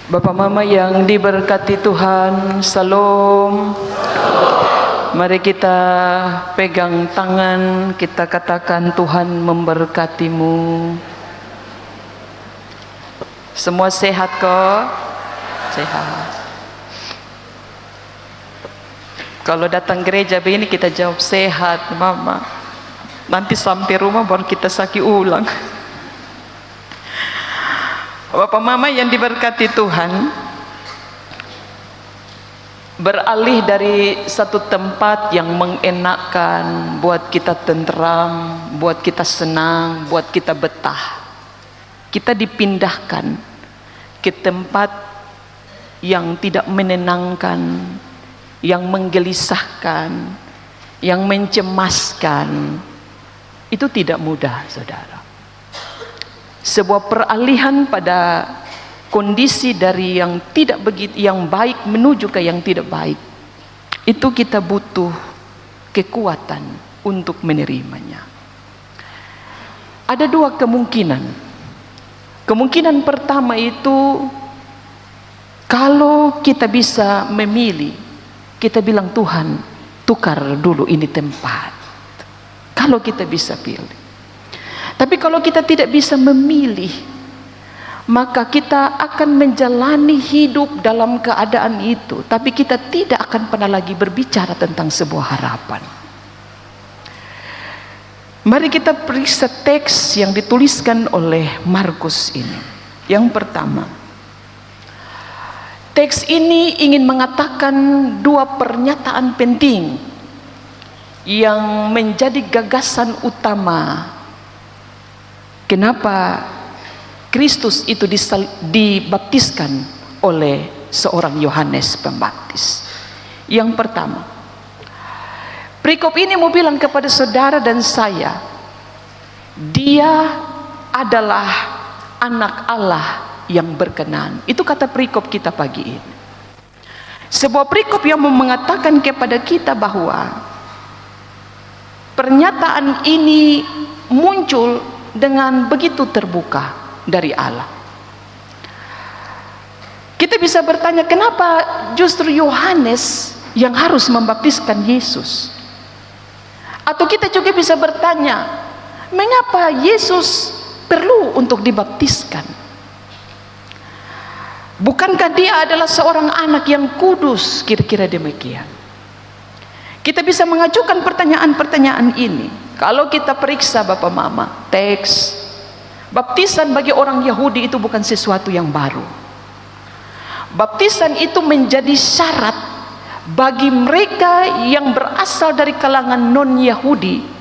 Bapak Mama yang diberkati Tuhan, Salam. Mari kita pegang tangan, kita katakan Tuhan memberkatimu. Semua sehat kok? Sehat. Kalau datang gereja begini kita jawab sehat Mama. Nanti sampai rumah baru kita sakit ulang. Bapak Mama yang diberkati Tuhan, beralih dari satu tempat yang mengenakkan, buat kita tenteram, buat kita senang, buat kita betah, kita dipindahkan ke tempat yang tidak menenangkan, yang menggelisahkan, yang mencemaskan. Itu tidak mudah, saudara. Sebuah peralihan pada kondisi dari yang tidak begitu, yang baik menuju ke yang tidak baik, itu kita butuh kekuatan untuk menerimanya. Ada dua kemungkinan. Kemungkinan pertama itu, kalau kita bisa memilih, kita bilang Tuhan, tukar dulu ini tempat. Kalau kita bisa pilih. Tapi kalau kita tidak bisa memilih, maka kita akan menjalani hidup dalam keadaan itu, tapi kita tidak akan pernah lagi berbicara tentang sebuah harapan. Mari kita periksa teks yang dituliskan oleh Markus ini. Yang pertama, teks ini ingin mengatakan dua pernyataan penting yang menjadi gagasan utama kenapa Kristus itu dibaptiskan oleh seorang Yohanes Pembaptis. Yang pertama, perikop ini mau bilang kepada saudara dan saya, dia adalah anak Allah yang berkenan. Itu kata perikop kita pagi ini. Sebuah perikop yang mengatakan kepada kita bahwa pernyataan ini muncul dengan begitu terbuka dari Allah. Kita bisa bertanya, kenapa justru Yohanes yang harus membaptiskan Yesus? Atau kita juga bisa bertanya, mengapa Yesus perlu untuk dibaptiskan? Bukankah dia adalah seorang anak yang kudus? Kira-kira demikian. Kita bisa mengajukan pertanyaan-pertanyaan ini. Kalau kita periksa Bapak Mama, teks baptisan bagi orang Yahudi itu bukan sesuatu yang baru. Baptisan itu menjadi syarat bagi mereka yang berasal dari kalangan non-Yahudi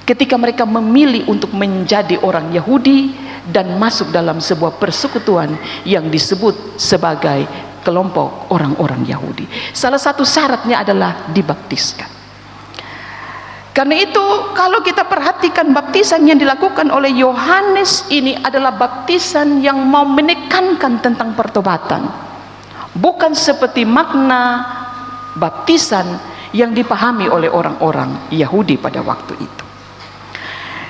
ketika mereka memilih untuk menjadi orang Yahudi dan masuk dalam sebuah persekutuan yang disebut sebagai kelompok orang-orang Yahudi. Salah satu syaratnya adalah dibaptiskan. Karena itu kalau kita perhatikan baptisan yang dilakukan oleh Yohanes ini adalah baptisan yang mau menekankan tentang pertobatan. Bukan seperti makna baptisan yang dipahami oleh orang-orang Yahudi pada waktu itu.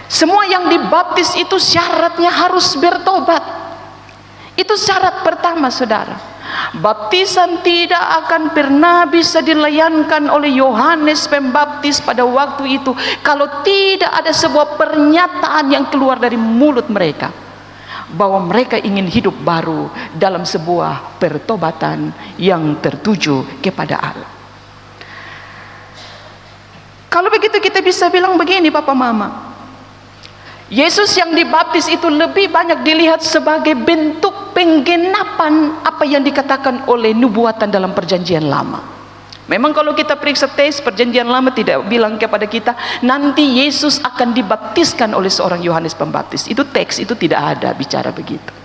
Semua yang dibaptis itu syaratnya harus bertobat. Itu syarat pertama, saudara. Baptisan tidak akan pernah bisa dilayankan oleh Yohanes Pembaptis pada waktu itu kalau tidak ada sebuah pernyataan yang keluar dari mulut mereka bahwa mereka ingin hidup baru dalam sebuah pertobatan yang tertuju kepada Allah. Kalau begitu kita bisa bilang begini Bapak Mama, Yesus yang dibaptis itu lebih banyak dilihat sebagai bentuk penggenapan apa yang dikatakan oleh nubuatan dalam perjanjian lama. Memang kalau kita periksa teks perjanjian lama tidak bilang kepada kita nanti Yesus akan dibaptiskan oleh seorang Yohanes Pembaptis. Itu teks itu tidak ada bicara begitu.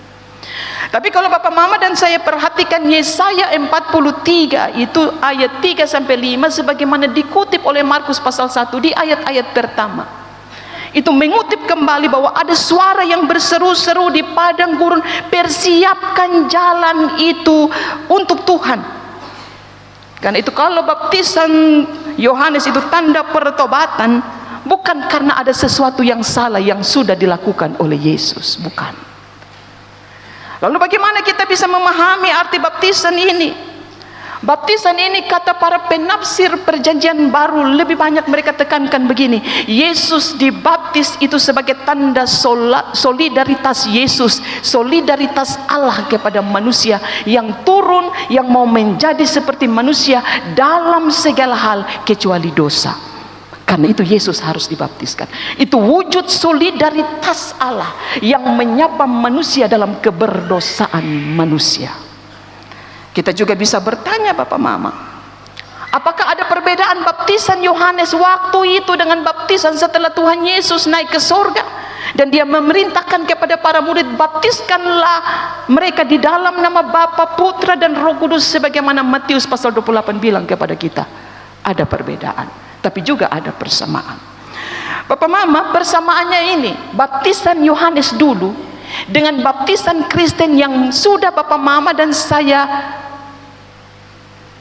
Tapi kalau Bapak Mama dan saya perhatikan Yesaya 43 itu ayat 3 sampai 5 sebagaimana dikutip oleh Markus pasal 1 di ayat-ayat pertama. Itu mengutip kembali bahwa ada suara yang berseru-seru di padang gurun, persiapkan jalan itu untuk Tuhan. Karena itu kalau baptisan Yohanes itu tanda pertobatan, bukan karena ada sesuatu yang salah yang sudah dilakukan oleh Yesus, bukan. Lalu bagaimana kita bisa memahami arti baptisan ini? Baptisan ini, kata para penafsir perjanjian baru, lebih banyak mereka tekankan begini: Yesus dibaptis itu sebagai tanda solidaritas Yesus, solidaritas Allah kepada manusia yang turun, yang mau menjadi seperti manusia dalam segala hal kecuali dosa. Karena itu Yesus harus dibaptiskan. Itu wujud solidaritas Allah yang menyapa manusia dalam keberdosaan manusia. Kita juga bisa bertanya Bapak Mama, apakah ada perbedaan baptisan Yohanes waktu itu dengan baptisan setelah Tuhan Yesus naik ke sorga? Dan dia memerintahkan kepada para murid, baptiskanlah mereka di dalam nama Bapa, Putra dan Roh Kudus, sebagaimana Matius pasal 28 bilang kepada kita. Ada perbedaan, tapi juga ada persamaan. Bapak Mama, persamaannya ini, baptisan Yohanes dulu dengan baptisan Kristen yang sudah Bapak Mama dan saya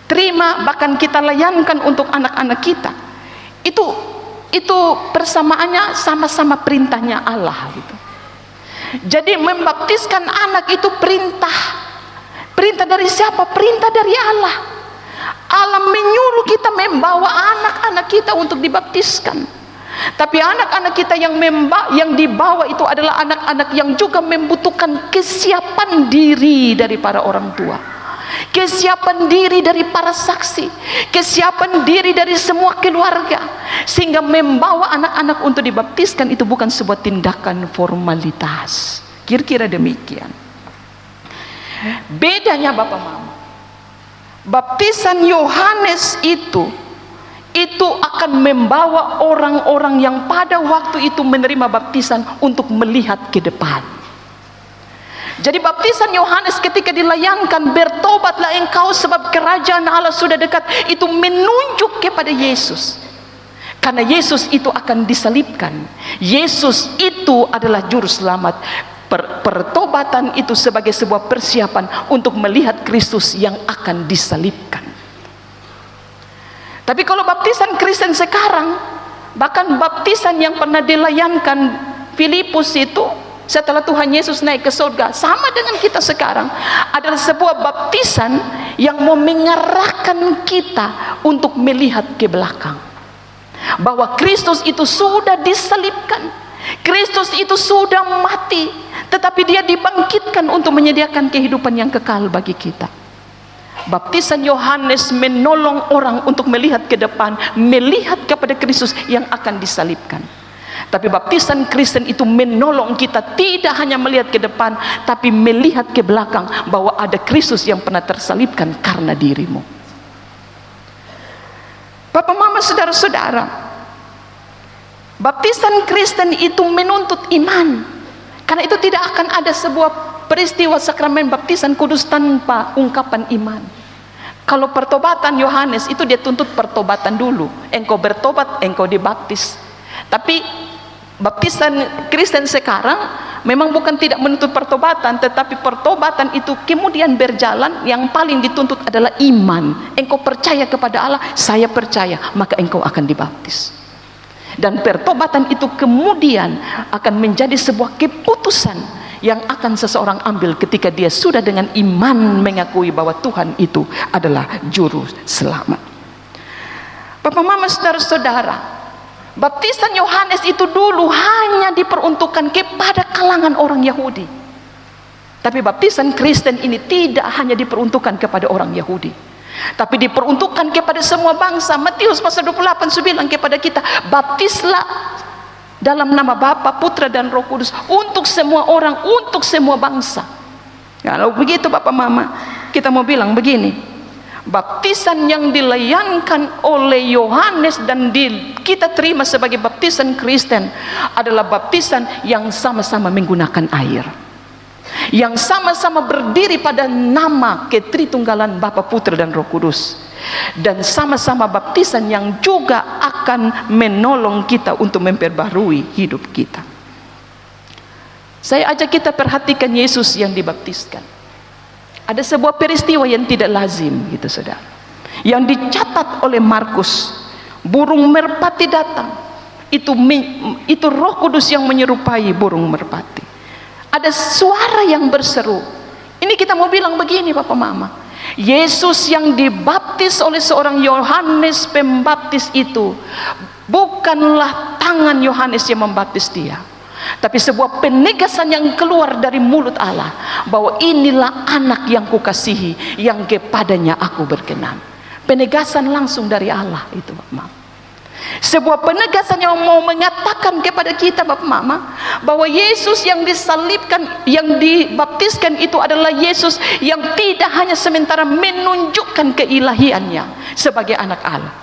terima, bahkan kita layankan untuk anak-anak kita, itu persamaannya sama-sama perintahnya Allah gitu. Jadi membaptiskan anak itu perintah dari siapa? Perintah dari Allah. Allah menyuruh kita membawa anak-anak kita untuk dibaptiskan. Tapi anak-anak kita yang dibawa itu adalah anak-anak yang juga membutuhkan kesiapan diri dari para orang tua, kesiapan diri dari para saksi, kesiapan diri dari semua keluarga, sehingga membawa anak-anak untuk dibaptiskan itu bukan sebuah tindakan formalitas. Kira-kira demikian. Bedanya Bapak Mama, baptisan Yohanes itu akan membawa orang-orang yang pada waktu itu menerima baptisan untuk melihat ke depan. Jadi baptisan Yohanes ketika dilayankan, bertobatlah engkau sebab kerajaan Allah sudah dekat, itu menunjuk kepada Yesus. Karena Yesus itu akan disalibkan. Yesus itu adalah juru selamat. Pertobatan itu sebagai sebuah persiapan untuk melihat Kristus yang akan disalibkan. Tapi kalau baptisan Kristen sekarang, bahkan baptisan yang pernah dilayankan Filipus itu setelah Tuhan Yesus naik ke surga, sama dengan kita sekarang, adalah sebuah baptisan yang mau mengarahkan kita untuk melihat ke belakang, bahwa Kristus itu sudah disalibkan, Kristus itu sudah mati, tetapi dia dibangkitkan untuk menyediakan kehidupan yang kekal bagi kita. Baptisan Yohanes menolong orang untuk melihat ke depan, melihat kepada Kristus yang akan disalibkan. Tapi baptisan Kristen itu menolong kita tidak hanya melihat ke depan, tapi melihat ke belakang, bahwa ada Kristus yang pernah tersalibkan karena dirimu. Bapak Mama, saudara-saudara, baptisan Kristen itu menuntut iman. Karena itu tidak akan ada sebuah peristiwa sakramen baptisan kudus tanpa ungkapan iman. Kalau pertobatan Yohanes itu dia tuntut pertobatan dulu. Engkau bertobat, engkau dibaptis. Tapi baptisan Kristen sekarang memang bukan tidak menuntut pertobatan, tetapi pertobatan itu kemudian berjalan, yang paling dituntut adalah iman. Engkau percaya kepada Allah, saya percaya, maka engkau akan dibaptis. Dan pertobatan itu kemudian akan menjadi sebuah keputusan yang akan seseorang ambil ketika dia sudah dengan iman mengakui bahwa Tuhan itu adalah juru selamat. Bapak Mama, saudara-saudara, baptisan Yohanes itu dulu hanya diperuntukkan kepada kalangan orang Yahudi. Tapi baptisan Kristen ini tidak hanya diperuntukkan kepada orang Yahudi, tapi diperuntukkan kepada semua bangsa. Matius pasal 28 bilang kepada kita, baptislah dalam nama Bapa, Putra dan Roh Kudus, untuk semua orang, untuk semua bangsa. Kalau begitu Bapak Mama, kita mau bilang begini, baptisan yang dilayankan oleh Yohanes dan kita terima sebagai baptisan Kristen adalah baptisan yang sama-sama menggunakan air, yang sama-sama berdiri pada nama ketritunggalan Bapa, Putra dan Roh Kudus, dan sama-sama baptisan yang juga akan menolong kita untuk memperbarui hidup kita. Saya ajak kita perhatikan Yesus yang dibaptiskan. Ada sebuah peristiwa yang tidak lazim gitu saudara, yang dicatat oleh Markus. Burung merpati datang, itu Roh Kudus yang menyerupai burung merpati. Ada suara yang berseru, Ini kita mau bilang begini Bapak Mama, Yesus yang dibaptis oleh seorang Yohanes Pembaptis itu bukanlah tangan Yohanes yang membaptis dia, tapi sebuah penegasan yang keluar dari mulut Allah bahwa inilah anak yang kukasihi, yang kepadanya aku berkenan. Penegasan langsung dari Allah itu Bapak Mama. Sebuah penegasan yang mau mengatakan kepada kita Bapak Mama bahwa Yesus yang disalibkan, yang dibaptiskan itu adalah Yesus yang tidak hanya sementara menunjukkan keilahiannya sebagai anak Allah,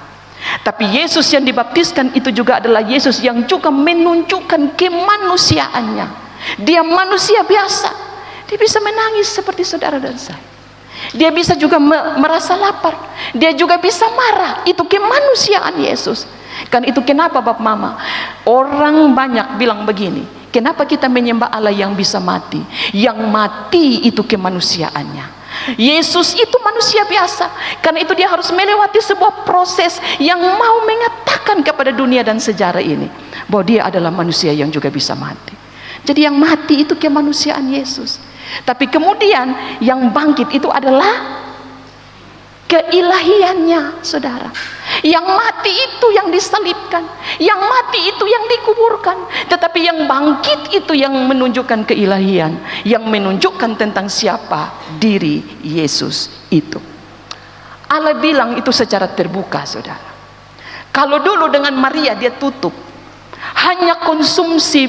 tapi Yesus yang dibaptiskan itu juga adalah Yesus yang juga menunjukkan kemanusiaannya. Dia manusia biasa, dia bisa menangis seperti saudara dan saya, dia bisa juga merasa lapar, dia juga bisa marah. Itu kemanusiaan Yesus. Kan itu kenapa Bapak Mama orang banyak bilang begini, kenapa kita menyembah Allah yang bisa mati? Yang mati itu kemanusiaannya. Yesus itu manusia biasa, karena itu dia harus melewati sebuah proses yang mau mengatakan kepada dunia dan sejarah ini bahwa dia adalah manusia yang juga bisa mati. Jadi yang mati itu kemanusiaan Yesus, tapi kemudian yang bangkit itu adalah keilahiannya, saudara. Yang mati itu yang disalibkan, yang mati itu yang dikuburkan, tetapi yang bangkit itu yang menunjukkan keilahian, yang menunjukkan tentang siapa diri Yesus itu. Allah bilang itu secara terbuka, saudara. Kalau dulu dengan Maria dia tutup, hanya konsumsi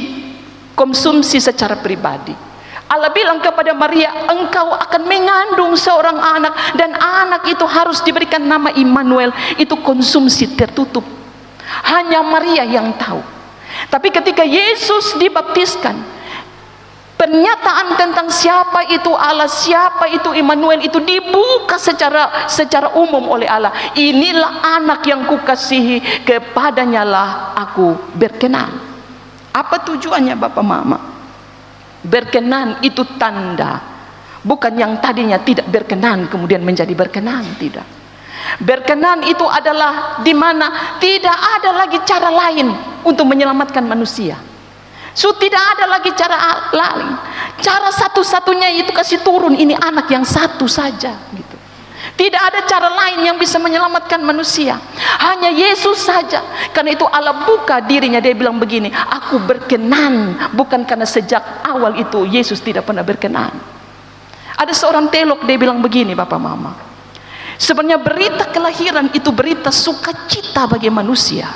secara pribadi. Allah bilang kepada Maria, engkau akan mengandung seorang anak, dan anak itu harus diberikan nama Immanuel. Itu konsumsi tertutup, hanya Maria yang tahu. Tapi ketika Yesus dibaptiskan, pernyataan tentang siapa itu Allah, siapa itu Immanuel itu dibuka secara umum oleh Allah. Inilah anak yang kukasihi, kepadanya lah aku berkenan. Apa tujuannya Bapak Mama? Berkenan itu tanda, bukan yang tadinya tidak berkenan kemudian menjadi berkenan, tidak. Berkenan itu adalah di mana tidak ada lagi cara lain untuk menyelamatkan manusia. Tidak ada lagi cara lain. Cara satu-satunya itu kasih turun ini anak yang satu saja gitu. Tidak ada cara lain yang bisa menyelamatkan manusia, hanya Yesus saja. Karena itu Allah buka dirinya, dia bilang begini, aku berkenan, bukan karena sejak awal itu Yesus tidak pernah berkenan. Ada seorang teolog, dia bilang begini Bapak Mama, sebenarnya berita kelahiran itu berita sukacita bagi manusia,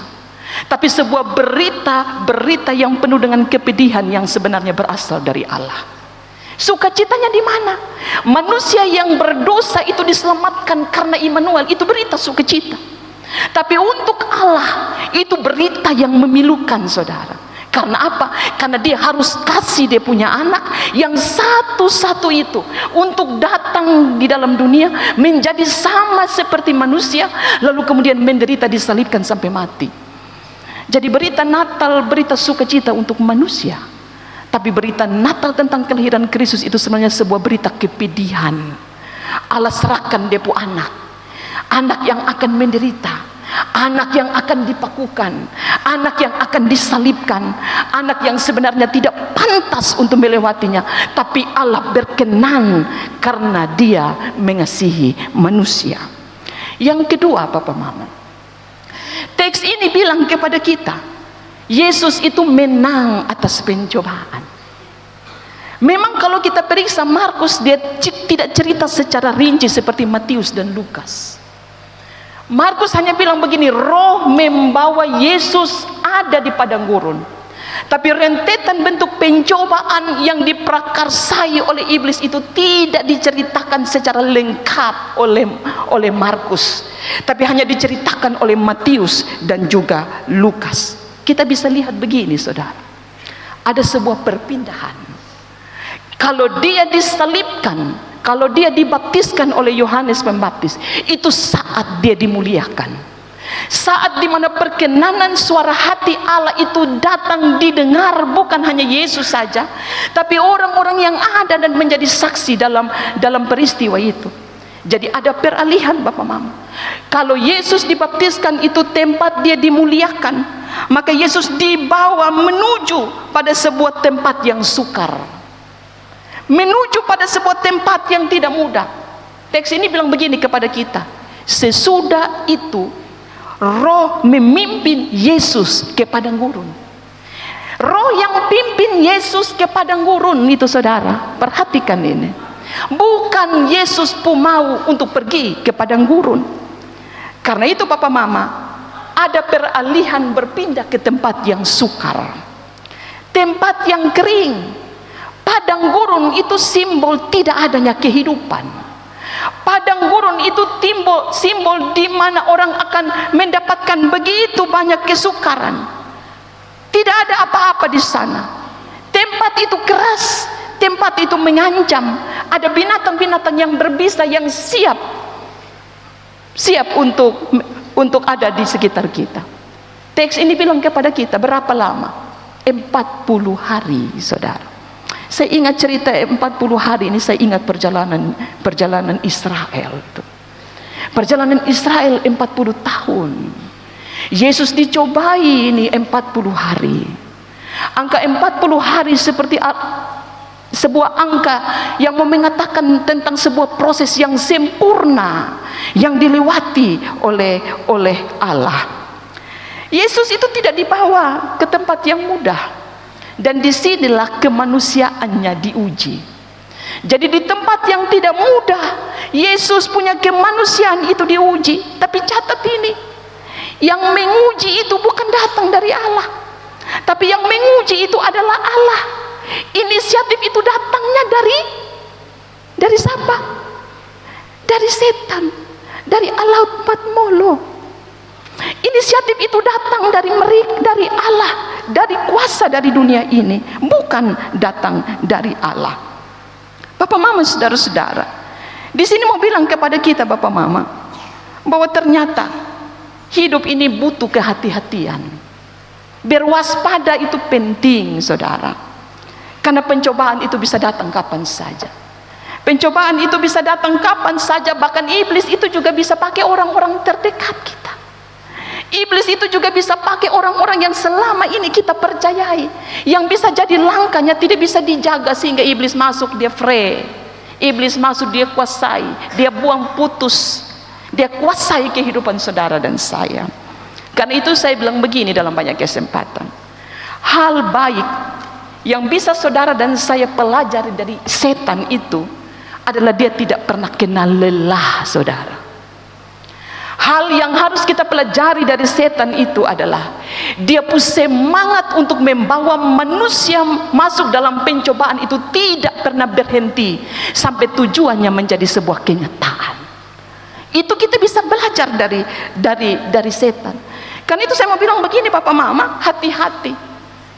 tapi sebuah berita yang penuh dengan kepedihan yang sebenarnya berasal dari Allah. Sukacitanya di mana? Manusia yang berdosa itu diselamatkan karena Immanuel, itu berita sukacita. Tapi untuk Allah itu berita yang memilukan, saudara. Karena apa? Karena dia harus kasih dia punya anak yang satu-satu itu untuk datang di dalam dunia menjadi sama seperti manusia, lalu kemudian menderita, disalibkan sampai mati. Jadi berita Natal, berita sukacita untuk manusia. Tapi berita Natal tentang kelahiran Kristus itu sebenarnya sebuah berita kepedihan. Allah serahkan dia anak yang akan menderita, anak yang akan dipakukan, anak yang akan disalibkan, anak yang sebenarnya tidak pantas untuk melewatinya, tapi Allah berkenan karena dia mengasihi manusia. Yang kedua Bapak Mama, teks ini bilang kepada kita, Yesus itu menang atas pencobaan. Memang kalau kita periksa Markus, dia tidak cerita secara rinci seperti Matius dan Lukas. Markus hanya bilang begini, roh membawa Yesus ada di padang gurun. Tapi rentetan bentuk pencobaan yang diprakarsai oleh iblis itu tidak diceritakan secara lengkap oleh Markus, tapi hanya diceritakan oleh Matius dan juga Lukas. Kita bisa lihat begini, saudara, ada sebuah perpindahan. Kalau dia disalibkan, kalau dia dibaptiskan oleh Yohanes Pembaptis, itu saat dia dimuliakan, saat dimana perkenanan suara hati Allah itu datang didengar, bukan hanya Yesus saja, tapi orang-orang yang ada dan menjadi saksi dalam peristiwa itu. Jadi ada peralihan Bapak Mama. Kalau Yesus dibaptiskan itu tempat dia dimuliakan, maka Yesus dibawa menuju pada sebuah tempat yang sukar, menuju pada sebuah tempat yang tidak mudah. Teks ini bilang begini kepada kita, sesudah itu Roh memimpin Yesus ke padang gurun. Roh yang pimpin Yesus ke padang gurun itu, saudara, perhatikan ini. Bukan Yesus pun mau untuk pergi ke padang gurun. Karena itu Papa Mama, ada peralihan berpindah ke tempat yang sukar, tempat yang kering. Padang gurun itu simbol tidak adanya kehidupan. Padang gurun itu simbol di mana orang akan mendapatkan begitu banyak kesukaran. Tidak ada apa-apa di sana. Tempat itu keras, tempat itu mengancam. Ada binatang-binatang yang berbisa yang siap untuk ada di sekitar kita. Teks ini bilang kepada kita berapa lama? 40 hari, saudara. Saya ingat cerita 40 hari ini, saya ingat perjalanan Israel itu. Perjalanan Israel 40 tahun. Yesus dicobai ini 40 hari. Angka 40 hari seperti sebuah angka yang mengatakan tentang sebuah proses yang sempurna yang dilewati oleh Allah. Yesus itu tidak dibawa ke tempat yang mudah. Dan disinilah kemanusiaannya diuji. Jadi di tempat yang tidak mudah, Yesus punya kemanusiaan itu diuji. Tapi catat ini, yang menguji itu bukan datang dari Allah, tapi yang menguji itu adalah Allah. Inisiatif itu datangnya dari siapa? Dari setan, dari Allahat Molo. Inisiatif itu datang dari Allah, dari kuasa dari dunia ini, bukan datang dari Allah. Bapak Mama, saudara-saudara, di sini mau bilang kepada kita Bapak Mama bahwa ternyata hidup ini butuh kehati-hatian. Berwaspada itu penting, saudara, karena pencobaan itu bisa datang kapan saja. Pencobaan itu bisa datang kapan saja. Bahkan iblis itu juga bisa pakai orang-orang terdekat kita. Iblis itu juga bisa pakai orang-orang yang selama ini kita percayai, yang bisa jadi langkahnya tidak bisa dijaga, sehingga iblis masuk, dia free. Iblis masuk, dia kuasai, dia buang putus, dia kuasai kehidupan saudara dan saya. Karena itu saya bilang begini dalam banyak kesempatan, hal baik yang bisa saudara dan saya pelajari dari setan itu adalah dia tidak pernah kenal lelah, saudara. Hal yang harus kita pelajari dari setan itu adalah dia punya semangat untuk membawa manusia masuk dalam pencobaan itu tidak pernah berhenti sampai tujuannya menjadi sebuah kenyataan. Itu kita bisa belajar dari setan. Karena itu saya mau bilang begini Papa Mama, hati-hati.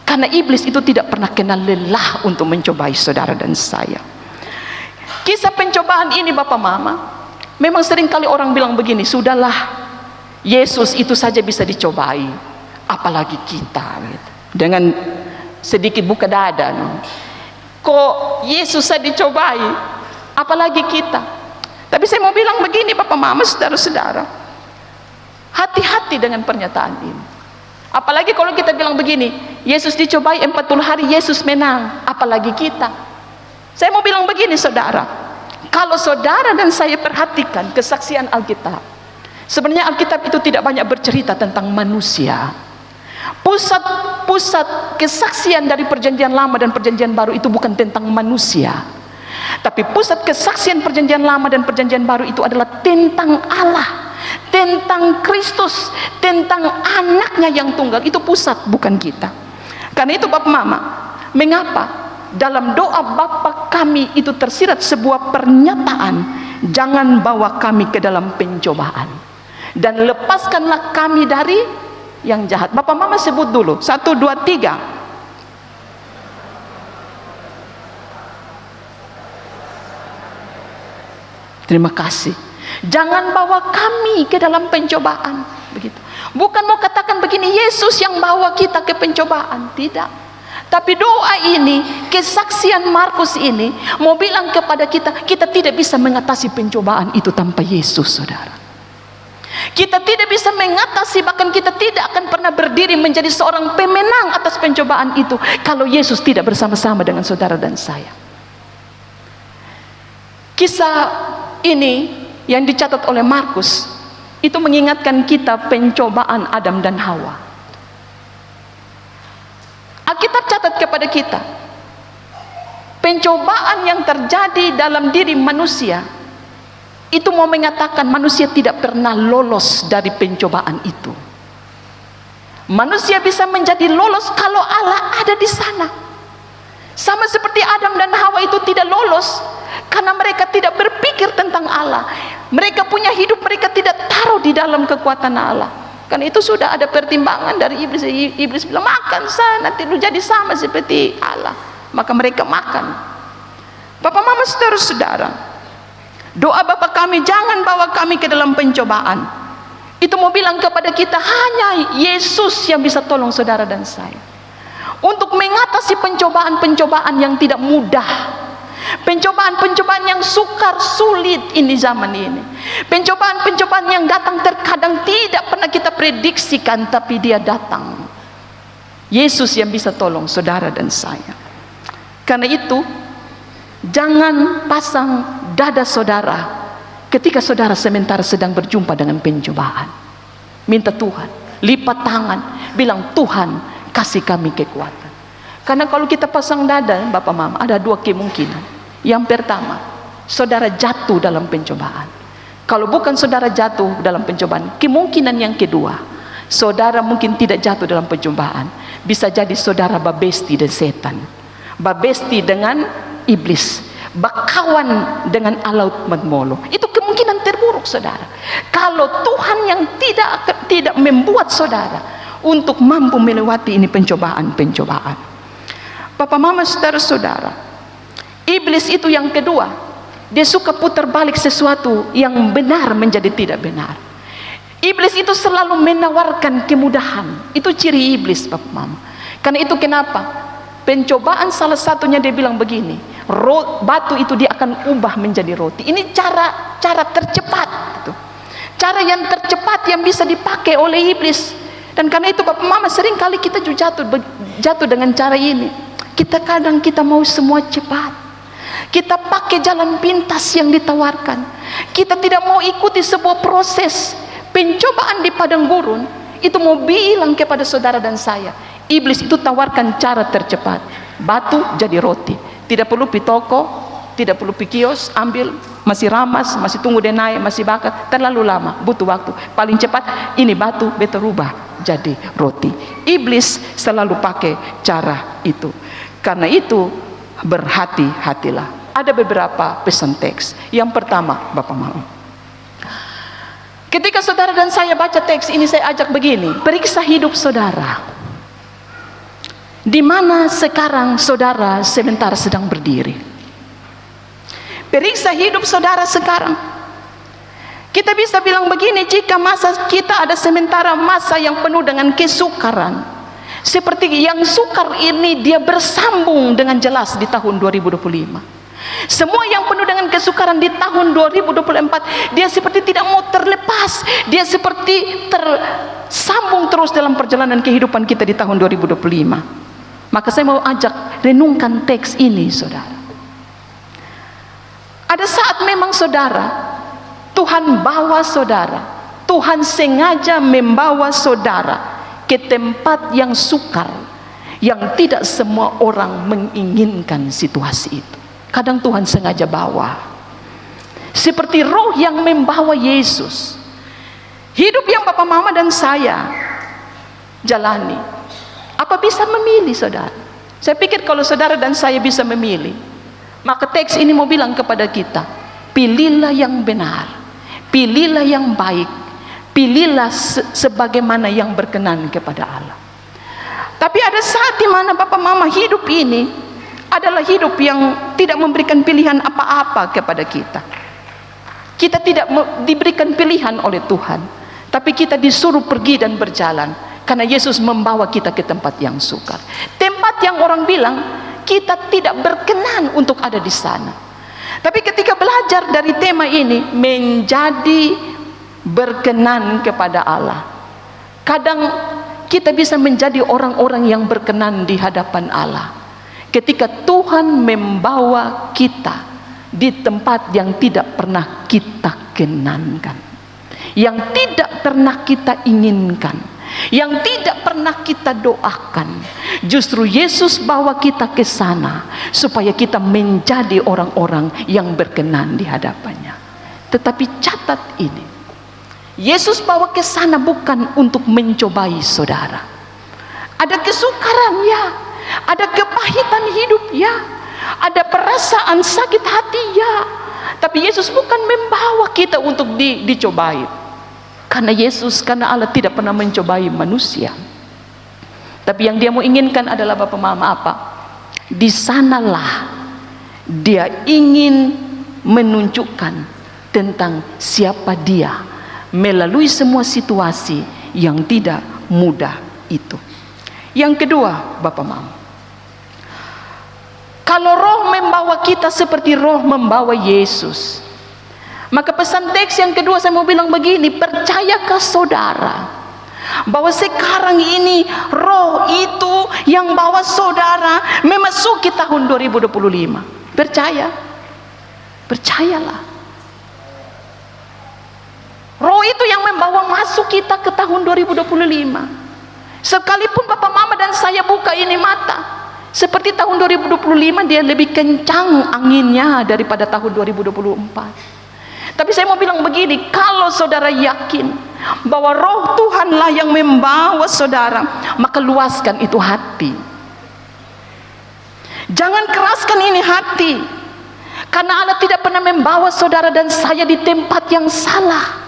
Karena iblis itu tidak pernah kenal lelah untuk mencobai saudara dan saya. Kisah pencobaan ini Bapak Mama, memang seringkali orang bilang begini, sudahlah, Yesus itu saja bisa dicobai, apalagi kita, gitu. Dengan sedikit buka dada, no? Kok Yesus saja dicobai, apalagi kita. Tapi saya mau bilang begini Bapak Mama, saudara-saudara, hati-hati dengan pernyataan ini. Apalagi kalau kita bilang begini, Yesus dicobai 40 hari, Yesus menang, apalagi kita. Saya mau bilang begini saudara, kalau saudara dan saya perhatikan kesaksian Alkitab, sebenarnya Alkitab itu tidak banyak bercerita tentang manusia. Pusat kesaksian dari perjanjian lama dan perjanjian baru itu bukan tentang manusia, tapi pusat kesaksian perjanjian lama dan perjanjian baru itu adalah tentang Allah, tentang Kristus, tentang anaknya yang tunggal. Itu pusat, bukan kita. Karena itu Bapak Mama, mengapa dalam doa Bapa kami itu tersirat sebuah pernyataan, jangan bawa kami ke dalam pencobaan dan lepaskanlah kami dari yang jahat. Bapak Mama sebut dulu 1, 2, 3. Terima kasih. Jangan bawa kami ke dalam pencobaan, begitu. Bukan mau katakan begini, Yesus yang bawa kita ke pencobaan, tidak. Tapi doa ini, kesaksian Markus ini mau bilang kepada kita, kita tidak bisa mengatasi pencobaan itu tanpa Yesus, saudara. Kita tidak bisa mengatasi, bahkan kita tidak akan pernah berdiri menjadi seorang pemenang atas pencobaan itu kalau Yesus tidak bersama-sama dengan saudara dan saya. Kisah ini yang dicatat oleh Markus itu mengingatkan kita pencobaan Adam dan Hawa. Alkitab catat kepada kita pencobaan yang terjadi dalam diri manusia itu mau mengatakan manusia tidak pernah lolos dari pencobaan itu. Manusia bisa menjadi lolos kalau Allah ada di sana. Sama seperti Adam dan Hawa itu tidak lolos karena mereka tidak berpikir tentang Allah. Mereka punya hidup, mereka tidak taruh di dalam kekuatan Allah. Karena itu sudah ada pertimbangan dari iblis. Iblis bilang, makan sana, nanti lu jadi sama seperti Allah. Maka mereka makan. Bapak, mama, saudara-saudara, doa Bapa kami, jangan bawa kami ke dalam pencobaan. Itu mau bilang kepada kita, hanya Yesus yang bisa tolong saudara dan saya untuk mengatasi pencobaan-pencobaan yang tidak mudah, pencobaan-pencobaan yang sukar, sulit ini zaman ini, pencobaan-pencobaan yang datang terkadang tidak pernah kita prediksikan, tapi dia datang. Yesus yang bisa tolong saudara dan saya. Karena itu jangan pasang dada saudara ketika saudara sementara sedang berjumpa dengan pencobaan. Minta Tuhan, lipat tangan, bilang, Tuhan kasih kami kekuatan. Karena kalau kita pasang dada, Bapak Mama, ada dua kemungkinan. Yang pertama, saudara jatuh dalam pencobaan. Kalau bukan saudara jatuh dalam pencobaan, kemungkinan yang kedua, saudara mungkin tidak jatuh dalam pencobaan. Bisa jadi saudara babesti dan setan, babesti dengan iblis, berkawan dengan Alaut Matmolo. Itu kemungkinan terburuk saudara. Kalau Tuhan yang tidak membuat saudara untuk mampu melewati ini pencobaan-pencobaan. Bapak, mama, saudara-saudara, iblis itu yang kedua, dia suka putar balik sesuatu yang benar menjadi tidak benar. Iblis itu selalu menawarkan kemudahan. Itu ciri iblis, Bapak Mama. Karena itu kenapa pencobaan salah satunya dia bilang begini, batu itu dia akan ubah menjadi roti. Ini cara tercepat gitu. Cara yang tercepat yang bisa dipakai oleh iblis. Dan karena itu Bapak Mama, sering kali kita juga jatuh dengan cara ini. Kadang kita mau semua cepat. Kita pakai jalan pintas yang ditawarkan. Kita tidak mau ikuti sebuah proses. Pencobaan di padang gurun itu mau bilang kepada saudara dan saya, iblis itu tawarkan cara tercepat. Batu jadi roti. Tidak perlu pi toko, tidak perlu pi kios, ambil, masih ramas, masih tunggu dia naik, masih bakar, terlalu lama, butuh waktu. Paling cepat ini batu betul rubah jadi roti. Iblis selalu pakai cara itu. Karena itu berhati-hatilah. Ada beberapa pesan teks. Yang pertama, Bapak Mama, ketika saudara dan saya baca teks ini, saya ajak begini, periksa hidup saudara. Di mana sekarang saudara sementara sedang berdiri? Periksa hidup saudara sekarang. Kita bisa bilang begini, jika masa kita ada sementara masa yang penuh dengan kesukaran, seperti yang sukar ini dia bersambung dengan jelas di tahun 2025. Semua yang penuh dengan kesukaran di tahun 2024, dia seperti tidak mau terlepas. Dia seperti tersambung terus dalam perjalanan kehidupan kita di tahun 2025. Maka saya mau ajak renungkan teks ini saudara. Ada saat memang saudara, Tuhan bawa saudara, Tuhan sengaja membawa saudara ke tempat yang sukar, yang tidak semua orang menginginkan situasi itu. Kadang Tuhan sengaja bawa, seperti roh yang membawa Yesus. Hidup yang Bapak Mama dan saya jalani, apa bisa memilih saudara? Saya pikir kalau saudara dan saya bisa memilih, maka teks ini mau bilang kepada kita, pilihlah yang benar, pilihlah yang baik, pilihlah sebagaimana yang berkenan kepada Allah. Tapi ada saat di mana Bapak Mama, hidup ini adalah hidup yang tidak memberikan pilihan apa-apa kepada kita. Kita tidak diberikan pilihan oleh Tuhan, tapi kita disuruh pergi dan berjalan, karena Yesus membawa kita ke tempat yang sukar, tempat yang orang bilang kita tidak berkenan untuk ada di sana. Tapi ketika belajar dari tema ini, menjadi berkenan kepada Allah, kadang kita bisa menjadi orang-orang yang berkenan di hadapan Allah ketika Tuhan membawa kita di tempat yang tidak pernah kita kenankan, yang tidak pernah kita inginkan, yang tidak pernah kita doakan. Justru Yesus bawa kita ke sana supaya kita menjadi orang-orang yang berkenan di hadapannya. Tetapi catat ini, Yesus bawa ke sana bukan untuk mencobai saudara. Ada kesukaran ya, ada kepahitan hidup ya, ada perasaan sakit hati ya. Tapi Yesus bukan membawa kita untuk dicobai. Karena Allah tidak pernah mencobai manusia. Tapi yang dia mau inginkan adalah Bapak Mama apa? Di sanalah dia ingin menunjukkan tentang siapa dia melalui semua situasi yang tidak mudah itu. Yang kedua, Bapak Mama, kalau roh membawa kita seperti roh membawa Yesus, maka pesan teks yang kedua saya mau bilang begini, percayakah saudara bahwa sekarang ini roh itu yang bawa saudara memasuki tahun 2025? Percaya? Percayalah. Roh itu yang membawa masuk kita ke tahun 2025. Sekalipun Bapak Mama dan saya buka ini mata, seperti tahun 2025 dia lebih kencang anginnya daripada tahun 2024. Tapi saya mau bilang begini, kalau saudara yakin bahwa roh Tuhanlah yang membawa saudara, maka luaskan itu hati. Jangan keraskan ini hati, karena Allah tidak pernah membawa saudara dan saya di tempat yang salah.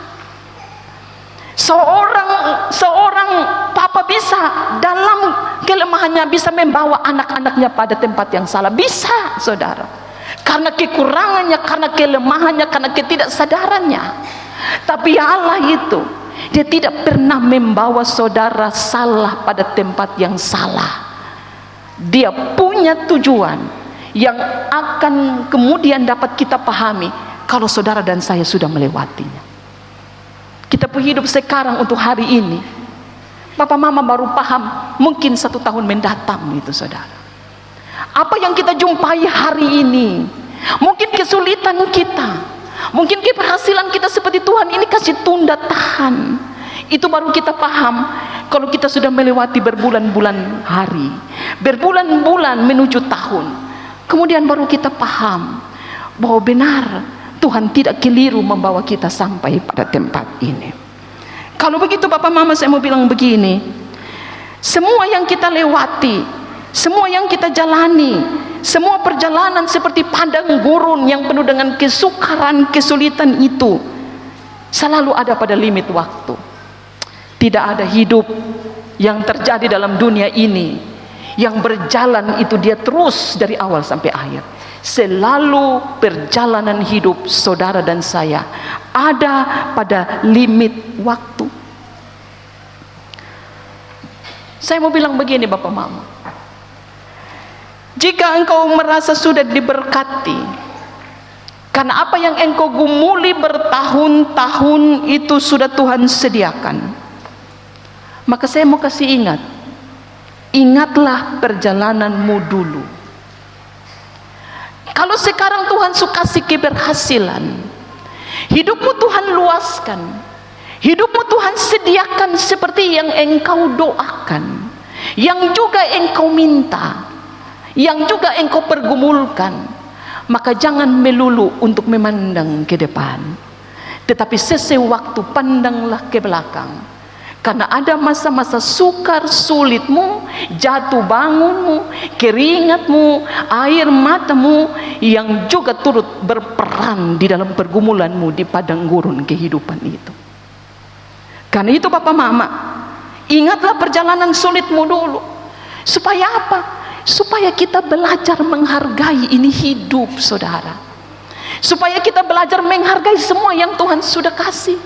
Seorang papa bisa dalam kelemahannya bisa membawa anak-anaknya pada tempat yang salah, bisa saudara, karena kekurangannya, karena kelemahannya, karena ketidaksadarannya. Tapi Allah itu, dia tidak pernah membawa saudara salah pada tempat yang salah. Dia punya tujuan yang akan kemudian dapat kita pahami kalau saudara dan saya sudah melewatinya. Kita hidup sekarang untuk hari ini, Bapak Mama baru paham mungkin 1 tahun mendatang itu saudara. Apa yang kita jumpai hari ini, mungkin kesulitan kita, mungkin keberhasilan kita seperti Tuhan ini kasih tunda tahan. Itu baru kita paham kalau kita sudah melewati berbulan-bulan hari, berbulan-bulan menuju tahun. Kemudian baru kita paham bahwa benar Tuhan tidak keliru membawa kita sampai pada tempat ini. Kalau begitu Bapak Mama, saya mau bilang begini, semua yang kita lewati, semua yang kita jalani, semua perjalanan seperti padang gurun yang penuh dengan kesukaran, kesulitan itu selalu ada pada limit waktu. Tidak ada hidup yang terjadi dalam dunia ini yang berjalan itu dia terus dari awal sampai akhir. Selalu perjalanan hidup saudara dan saya ada pada limit waktu. Saya mau bilang begini Bapak Mama, jika engkau merasa sudah diberkati karena apa yang engkau gumuli bertahun-tahun itu sudah Tuhan sediakan, maka saya mau kasih ingatlah perjalananmu dulu. Kalau sekarang Tuhan suka kasih keberhasilan, hidupmu Tuhan luaskan, hidupmu Tuhan sediakan seperti yang engkau doakan, yang juga engkau minta, yang juga engkau pergumulkan, maka jangan melulu untuk memandang ke depan, tetapi sesuai waktu pandanglah ke belakang. Karena ada masa-masa sukar sulitmu, jatuh bangunmu, keringatmu, air matamu yang juga turut berperan di dalam pergumulanmu di padang gurun kehidupan itu. Karena itu Bapak Mama, ingatlah perjalanan sulitmu dulu. Supaya apa? Supaya kita belajar menghargai ini hidup saudara. Supaya kita belajar menghargai semua yang Tuhan sudah kasih.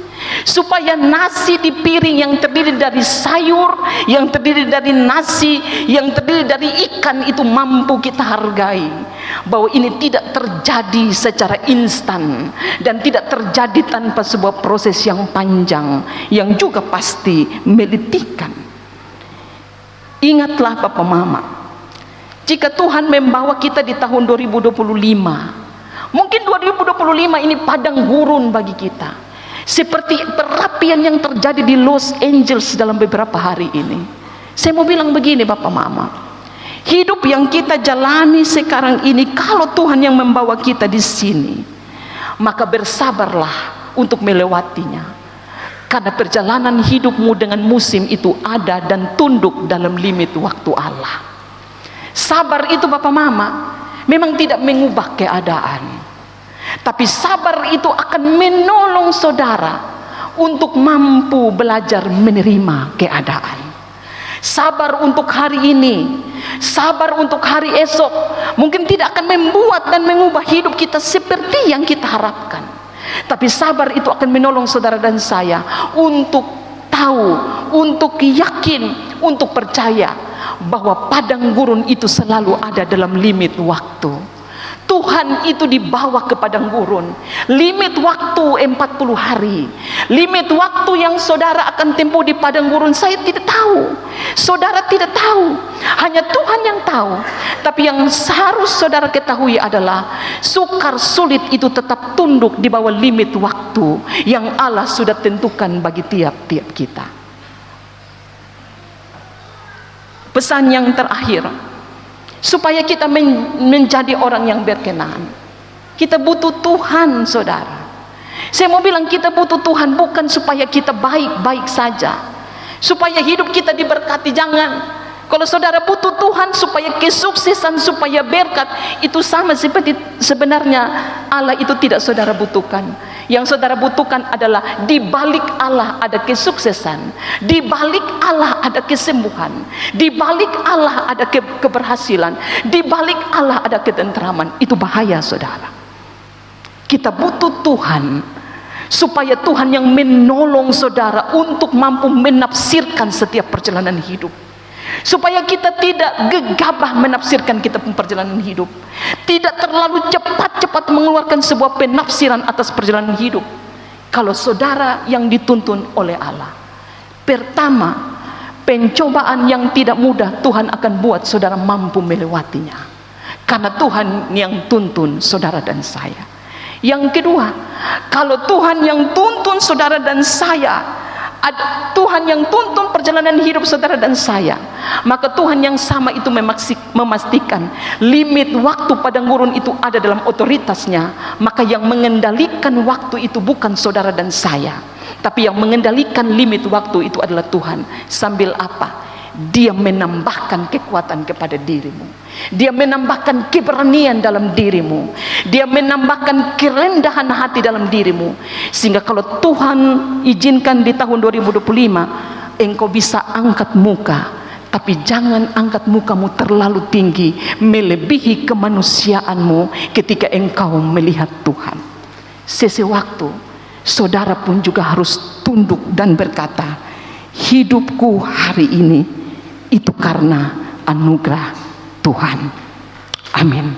Supaya nasi di piring yang terdiri dari sayur, yang terdiri dari nasi, yang terdiri dari ikan itu mampu kita hargai. Bahwa ini tidak terjadi secara instan dan tidak terjadi tanpa sebuah proses yang panjang, yang juga pasti melelahkan. Ingatlah Bapak Mama, jika Tuhan membawa kita di tahun 2025, Mungkin 2025 ini padang gurun bagi kita, seperti perapian yang terjadi di Los Angeles dalam beberapa hari ini. Saya mau bilang begini Bapak Mama, hidup yang kita jalani sekarang ini, kalau Tuhan yang membawa kita di sini, maka bersabarlah untuk melewatinya. Karena perjalanan hidupmu dengan musim itu ada dan tunduk dalam limit waktu Allah. Sabar itu Bapak Mama memang tidak mengubah keadaan, tapi sabar itu akan menolong saudara untuk mampu belajar menerima keadaan. Sabar untuk hari ini, sabar untuk hari esok, mungkin tidak akan membuat dan mengubah hidup kita seperti yang kita harapkan. Tapi sabar itu akan menolong saudara dan saya untuk tahu, untuk yakin, untuk percaya bahwa padang gurun itu selalu ada dalam limit waktu. Tuhan itu dibawa ke padang gurun, limit waktu 40 hari. Limit waktu yang saudara akan tempuh di padang gurun, saya tidak tahu, saudara tidak tahu, hanya Tuhan yang tahu. Tapi yang harus saudara ketahui adalah sukar sulit itu tetap tunduk di bawah limit waktu yang Allah sudah tentukan bagi tiap-tiap kita. Pesan yang terakhir, supaya kita menjadi orang yang berkenan, kita butuh Tuhan saudara. Saya mau bilang kita butuh Tuhan bukan supaya kita baik-baik saja, supaya hidup kita diberkati, jangan. Kalau saudara butuh Tuhan supaya kesuksesan, supaya berkat, itu sama seperti sebenarnya Allah itu tidak saudara butuhkan. Yang saudara butuhkan adalah di balik Allah ada kesuksesan, di balik Allah ada kesembuhan, di balik Allah ada keberhasilan, di balik Allah ada ketentraman. Itu bahaya saudara. Kita butuh Tuhan supaya Tuhan yang menolong saudara untuk mampu menafsirkan setiap perjalanan hidup, supaya kita tidak gegabah menafsirkan kita perjalanan hidup, tidak terlalu cepat-cepat mengeluarkan sebuah penafsiran atas perjalanan hidup. Kalau saudara yang dituntun oleh Allah, pertama, pencobaan yang tidak mudah Tuhan akan buat saudara mampu melewatinya, karena Tuhan yang tuntun saudara dan saya. Yang kedua, kalau Tuhan yang tuntun saudara dan saya, Tuhan yang tuntun perjalanan hidup saudara dan saya, maka Tuhan yang sama itu memastikan limit waktu padang gurun itu ada dalam otoritasnya. Maka yang mengendalikan waktu itu bukan saudara dan saya, tapi yang mengendalikan limit waktu itu adalah Tuhan. Sambil apa? Dia menambahkan kekuatan kepada dirimu, dia menambahkan keberanian dalam dirimu, dia menambahkan kerendahan hati dalam dirimu, sehingga kalau Tuhan izinkan di tahun 2025 engkau bisa angkat muka, tapi jangan angkat mukamu terlalu tinggi melebihi kemanusiaanmu ketika engkau melihat Tuhan. Sesewaktu saudara pun juga harus tunduk dan berkata, hidupku hari ini itu karena anugerah Tuhan. Amin.